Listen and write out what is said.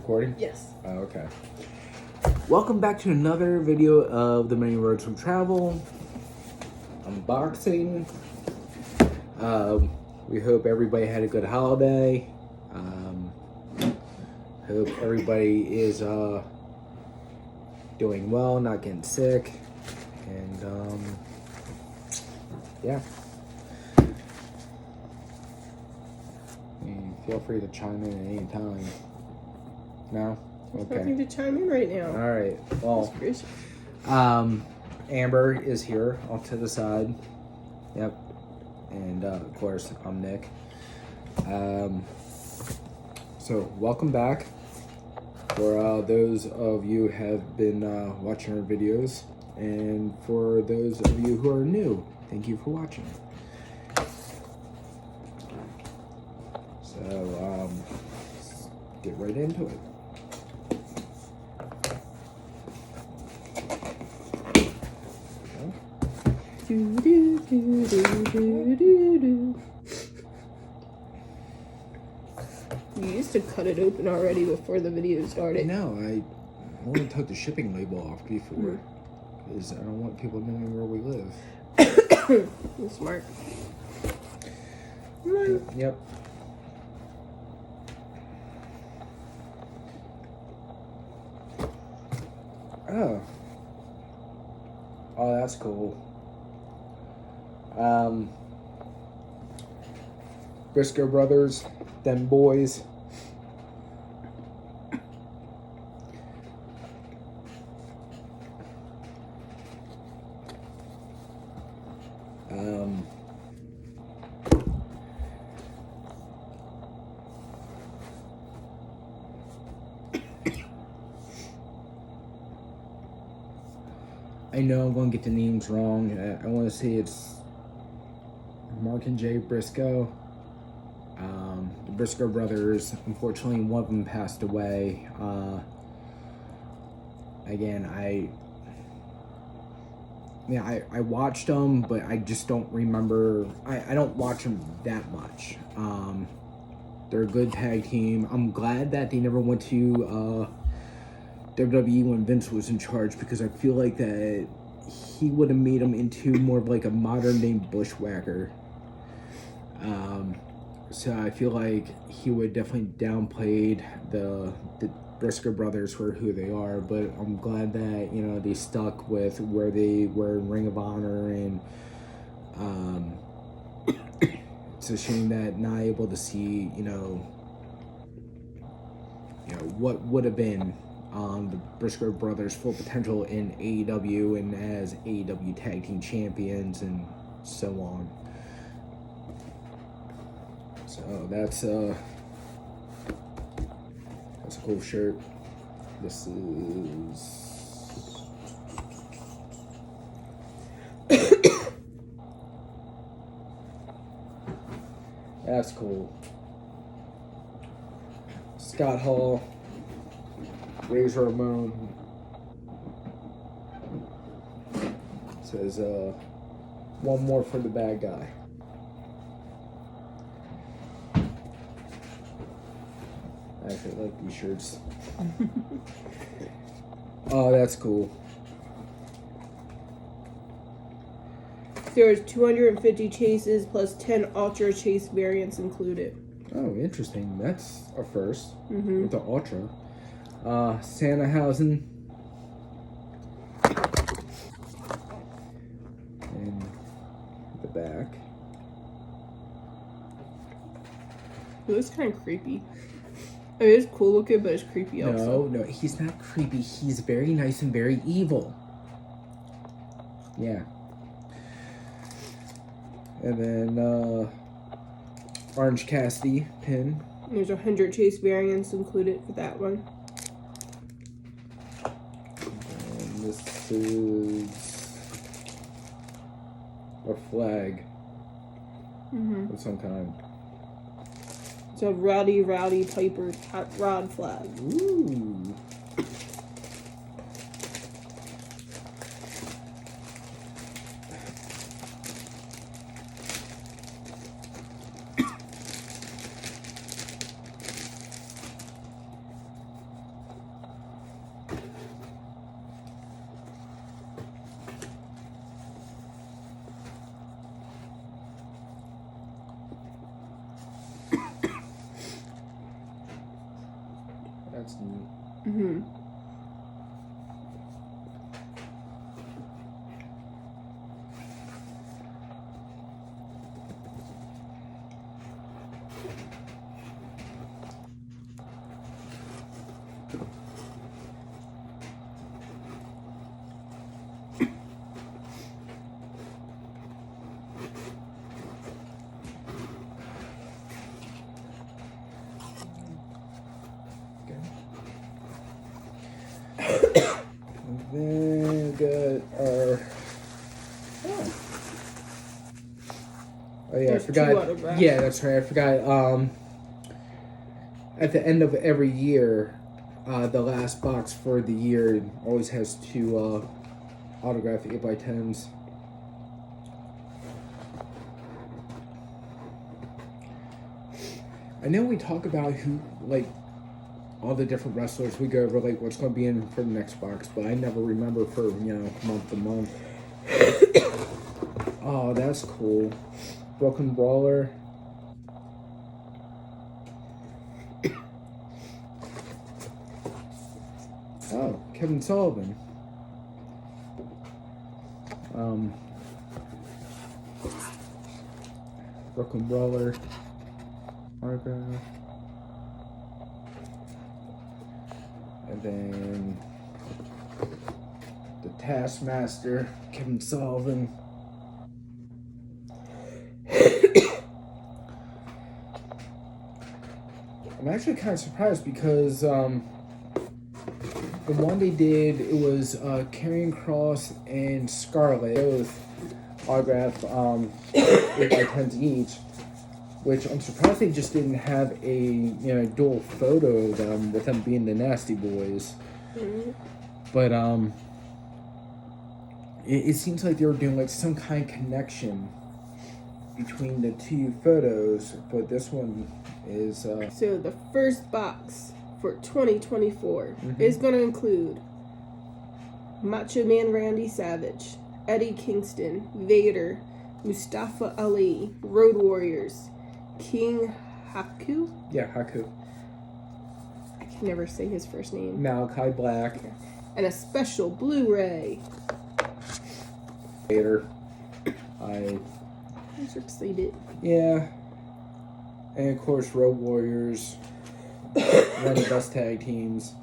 recording? Yes. Oh, okay. Welcome back to another video of the Many Roads from Travel unboxing. We hope everybody had a good holiday. Hope everybody is doing well, not getting sick, and yeah. Feel free to chime in at any time. No? Okay. Nothing to chime in right now. All right. Well, Amber is here off to the side. Yep. And of course, I'm Nick. So welcome back. For those of you who have been watching our videos, and for those of you who are new, thank you for watching. So let's get right into it. You used to cut it open already before the video started. No, I only took the shipping label off before, because I don't want people knowing where we live. You're smart. Yep. Oh, that's cool. Briscoe Brothers, them boys. I know I'm going to get the names wrong. I want to say it's Mark and Jay Briscoe. The Briscoe brothers, unfortunately, one of them passed away. Again, I watched them, but I just don't remember. I don't watch them that much. They're a good tag team. I'm glad that they never went to WWE when Vince was in charge, because I feel like that he would have made him into more of like a modern day bushwhacker. So I feel like he would definitely downplayed the Briscoe brothers for who they are, but I'm glad that, you know, they stuck with where they were in Ring of Honor, and it's a shame that not able to see, you know what would have been the Briscoe brothers' full potential in AEW and as AEW tag team champions and so on. So that's a cool shirt. This is that's cool. Scott Hall, Razor Ramon. Says one more for the bad guy. I actually like these shirts. Oh, that's cool. There's 250 chases plus 10 Ultra Chase variants included. Oh, interesting. That's a first with the Ultra. Sannhausen. And the back. It looks kind of creepy. I mean, it's cool looking, but it's creepy also. No, he's not creepy. He's very nice and very evil. Yeah. And then, Orange Cassidy pin. There's 100 chase variants included for that one. And this is a flag of some kind. It's a Rowdy Piper Hot Rod flag. Ooh. That's neat. Mm-hmm. And then we got our. Oh yeah, There's I forgot. two autographs. Yeah, that's right. I forgot. At the end of every year, the last box for the year always has two autographed 8x10s. I know we talk about who, like, all the different wrestlers. We go over, like, what's going to be in for the next box, but I never remember for, month to month. Oh, that's cool. Broken Brawler. Oh, Kevin Sullivan. Broken Brawler. Autograph. And then the Taskmaster, Kevin Sullivan. I'm actually kind of surprised because the one they did, it was Karrion Kross and Scarlett, both autographed 8x10s each, which I'm surprised they just didn't have a dual photo of them with them being the Nasty Boys. Mm-hmm. But it seems like they were doing like some kind of connection between the two photos, but this one is So the first box for 2024 Mhm. is going to include Macho Man Randy Savage, Eddie Kingston, Vader, Mustafa Ali, Road Warriors, King Haku. yeah, Haku, I can never say his first name. Malachi Black, And a special Blu-ray. Vader. I'm so excited. Yeah, and of course Road Warriors, one of the best tag teams.